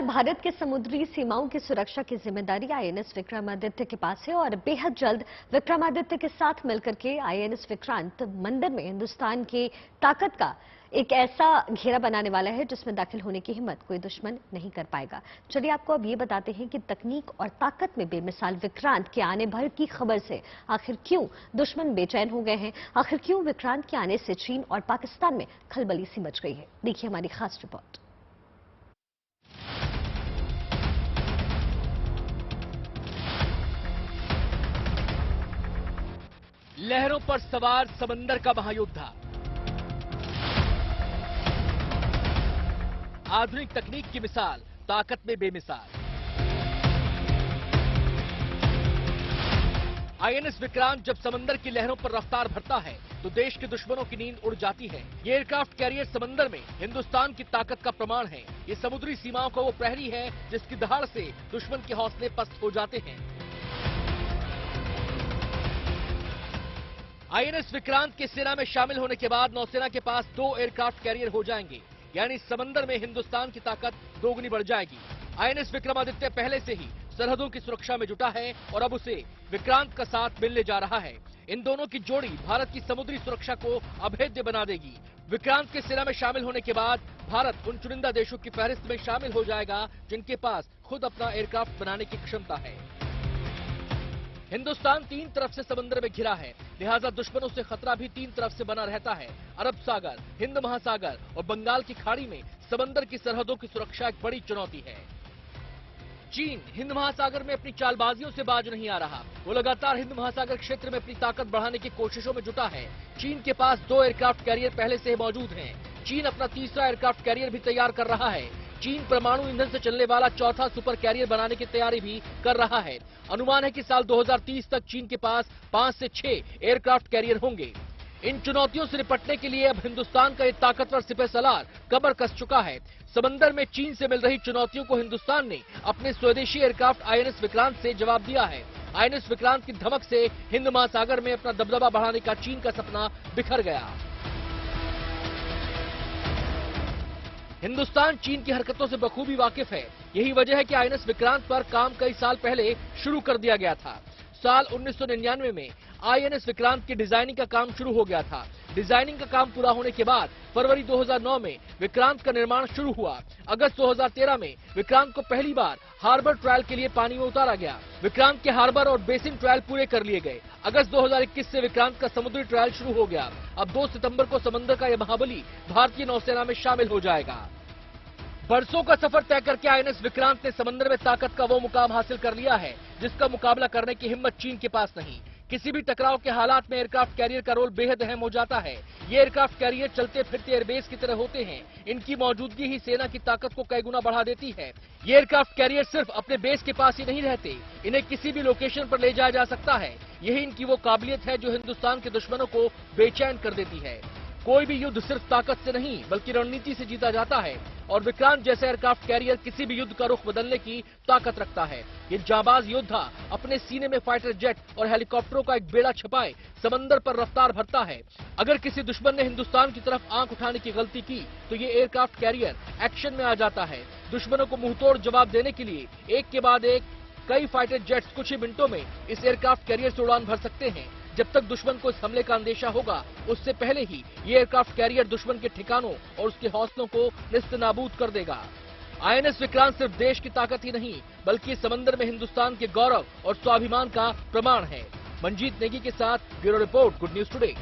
भारत के समुद्री सीमाओं की सुरक्षा की जिम्मेदारी आईएनएस विक्रमादित्य के पास है और बेहद जल्द विक्रमादित्य के साथ मिलकर के आईएनएस विक्रांत मंदिर में हिंदुस्तान की ताकत का एक ऐसा घेरा बनाने वाला है जिसमें दाखिल होने की हिम्मत कोई दुश्मन नहीं कर पाएगा। चलिए आपको अब ये बताते हैं कि तकनीक और ताकत में बेमिसाल विक्रांत के आने भर की खबर से आखिर क्यों दुश्मन बेचैन हो गए हैं, आखिर क्यों विक्रांत के आने से चीन और पाकिस्तान में खलबली सी मच गई है। देखिए हमारी खास रिपोर्ट। लहरों पर सवार समंदर का महायोद्धा, आधुनिक तकनीक की मिसाल, ताकत में बेमिसाल। आईएनएस विक्रांत जब समंदर की लहरों पर रफ्तार भरता है तो देश के दुश्मनों की नींद उड़ जाती है। ये एयरक्राफ्ट कैरियर समंदर में हिंदुस्तान की ताकत का प्रमाण है। ये समुद्री सीमाओं का वो प्रहरी है जिसकी दहाड़ से दुश्मन के हौसले पस्त हो जाते हैं। आईएनएस विक्रांत के सेना में शामिल होने के बाद नौसेना के पास 2 एयरक्राफ्ट कैरियर हो जाएंगे, यानी समंदर में हिंदुस्तान की ताकत दोगुनी बढ़ जाएगी। आईएनएस विक्रमादित्य पहले से ही सरहदों की सुरक्षा में जुटा है और अब उसे विक्रांत का साथ मिलने जा रहा है। इन दोनों की जोड़ी भारत की समुद्री सुरक्षा को अभेद्य बना देगी। विक्रांत के सेना में शामिल होने के बाद भारत उन चुनिंदा देशों की फहरिस्त में शामिल हो जाएगा जिनके पास खुद अपना एयरक्राफ्ट बनाने की क्षमता है। हिंदुस्तान 3 तरफ से समंदर में घिरा है, लिहाजा दुश्मनों से खतरा भी 3 तरफ से बना रहता है। अरब सागर, हिंद महासागर और बंगाल की खाड़ी में समंदर की सरहदों की सुरक्षा एक बड़ी चुनौती है। चीन हिंद महासागर में अपनी चालबाजियों से बाज नहीं आ रहा। वो लगातार हिंद महासागर क्षेत्र में अपनी ताकत बढ़ाने की कोशिशों में जुटा है। चीन के पास 2 एयरक्राफ्ट कैरियर पहले से मौजूद हैं। चीन अपना तीसरा एयरक्राफ्ट कैरियर भी तैयार कर रहा है। चीन परमाणु ईंधन से चलने वाला चौथा सुपर कैरियर बनाने की तैयारी भी कर रहा है। अनुमान है कि साल 2030 तक चीन के पास 5 से 6 एयरक्राफ्ट कैरियर होंगे। इन चुनौतियों से निपटने के लिए अब हिंदुस्तान का ये ताकतवर सिपह सलार कमर कस चुका है। समंदर में चीन से मिल रही चुनौतियों को हिंदुस्तान ने अपने स्वदेशी एयरक्राफ्ट आईएनएस विक्रांत से जवाब दिया है। आईएनएस विक्रांत की धमक से हिंद महासागर में अपना दबदबा बढ़ाने का चीन का सपना बिखर गया। हिंदुस्तान चीन की हरकतों से बखूबी वाकिफ है। यही वजह है कि आईएनएस विक्रांत पर काम कई साल पहले शुरू कर दिया गया था। साल 1999 में आईएनएस विक्रांत की डिजाइनिंग का काम शुरू हो गया था। डिजाइनिंग का काम पूरा होने के बाद फरवरी 2009 में विक्रांत का निर्माण शुरू हुआ। अगस्त 2013 में विक्रांत को पहली बार हार्बर ट्रायल के लिए पानी में उतारा गया। विक्रांत के हार्बर और बेसिन ट्रायल पूरे कर लिए गए। अगस्त 2021 से विक्रांत का समुद्री ट्रायल शुरू हो गया। अब 2 सितंबर को समंदर का यह महाबली भारतीय नौसेना में शामिल हो जाएगा। बरसों का सफर तय करके आईएनएस विक्रांत ने समंदर में ताकत का वो मुकाम हासिल कर लिया है जिसका मुकाबला करने की हिम्मत चीन के पास नहीं। किसी भी टकराव के हालात में एयरक्राफ्ट कैरियर का रोल बेहद अहम हो जाता है। ये एयरक्राफ्ट कैरियर चलते फिरते एयरबेस की तरह होते हैं। इनकी मौजूदगी ही सेना की ताकत को कई गुना बढ़ा देती है। ये एयरक्राफ्ट कैरियर सिर्फ अपने बेस के पास ही नहीं रहते, इन्हें किसी भी लोकेशन पर ले जाया जा सकता है। यही इनकी वो काबिलियत है जो हिंदुस्तान के दुश्मनों को बेचैन कर देती है। कोई भी युद्ध सिर्फ ताकत से नहीं बल्कि रणनीति से जीता जाता है और विक्रांत जैसे एयरक्राफ्ट कैरियर किसी भी युद्ध का रुख बदलने की ताकत रखता है। ये जाबाज योद्धा अपने सीने में फाइटर जेट और हेलीकॉप्टरों का एक बेड़ा छिपाए समंदर पर रफ्तार भरता है। अगर किसी दुश्मन ने हिंदुस्तान की तरफ आंख उठाने की गलती की तो ये एयरक्राफ्ट कैरियर एक्शन में आ जाता है। दुश्मनों को मुंहतोड़ जवाब देने के लिए एक के बाद एक कई फाइटर जेट्स कुछ ही मिनटों में इस एयरक्राफ्ट कैरियर से उड़ान भर सकते हैं। जब तक दुश्मन को इस हमले का अंदेशा होगा उससे पहले ही ये एयरक्राफ्ट कैरियर दुश्मन के ठिकानों और उसके हौसलों को निस्तनाबूद कर देगा। आईएनएस विक्रांत सिर्फ देश की ताकत ही नहीं बल्कि समंदर में हिंदुस्तान के गौरव और स्वाभिमान का प्रमाण है। मंजीत नेगी के साथ bureau report, good news today.